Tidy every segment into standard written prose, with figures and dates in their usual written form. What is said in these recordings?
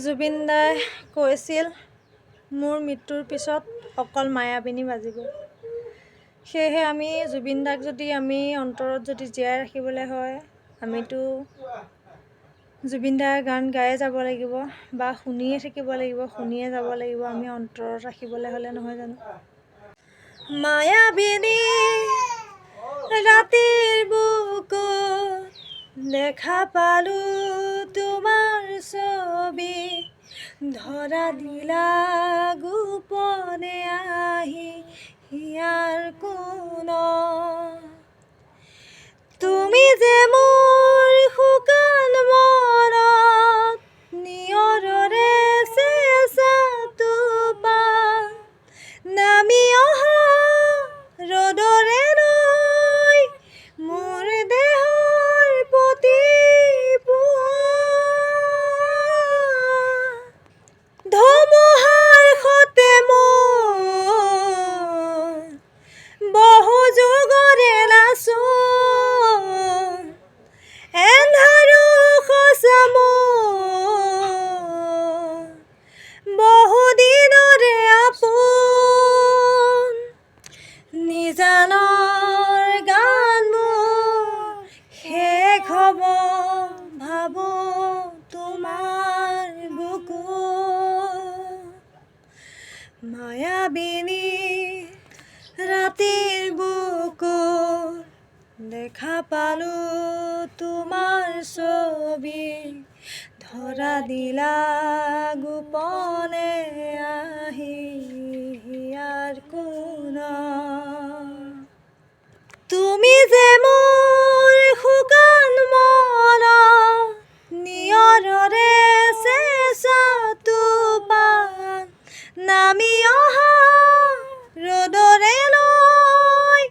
জুবিন দাই কৈছিল মোৰ মৃত্যুৰ পিছত অকল মায়াবিনী বাজিব। সেয়েহে আমি জুবিন দাক যদি আমি অন্তৰত যদি জীয়াই ৰাখিবলৈ হয়, আমিতো জুবিন দাৰ গান গায়ে যাব লাগিব বা শুনিয়ে থাকিব লাগিব, শুনিয়ে যাব লাগিব। আমি অন্তৰত ৰাখিবলৈ হ'লে নহয় জানো। মায়াবিনী ৰাতিৰ বুকুত দেখা পালো তোমাৰ ছবি, ধৰা দিলা গোপনে আহি হিয়াৰ কোণত। তুমি যে মোৰ শুকান মনত নিয়ৰৰে চেঁচা টোপাল, নামি অহা ৰ'দৰে লৈ মোৰ দেহৰ প্ৰতি ধুমুহাৰ সতে মোৰ বহু যুগৰে নাচোন, এন্ধাৰো সঁচা মোৰ বহু দিনৰে আপোন। নিজানৰ গান মোৰ শেষ হ'ব ভাবোঁ তোমাৰ বুকুত। মায়াবিনী ৰাতিৰ বুকুত দেখা পালো তোমাৰ ছবি, ধৰা দিলা গোপনে আহি হিয়াৰ কোণত। তুমি যে মোৰ শুকান মনত নিয়ৰৰে চেঁচা টোপাল, নামি অহা ৰ'দৰে লৈ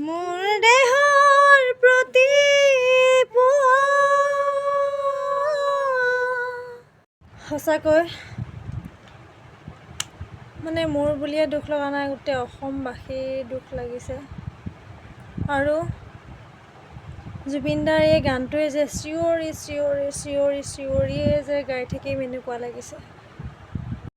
মোৰ দেহৰ প্ৰতি সঁচাকৈ মানে মোৰ বুলিয়ে দুখ লগা নাই, গোটেই অসমবাসীৰ দুখ লাগিছে। আৰু জুবিনদাৰ এই গানটোৱে যে চিঞৰি চিঞৰি চিঞৰি চিঞৰিয়ে যে গাই থাকিম এনেকুৱা লাগিছে।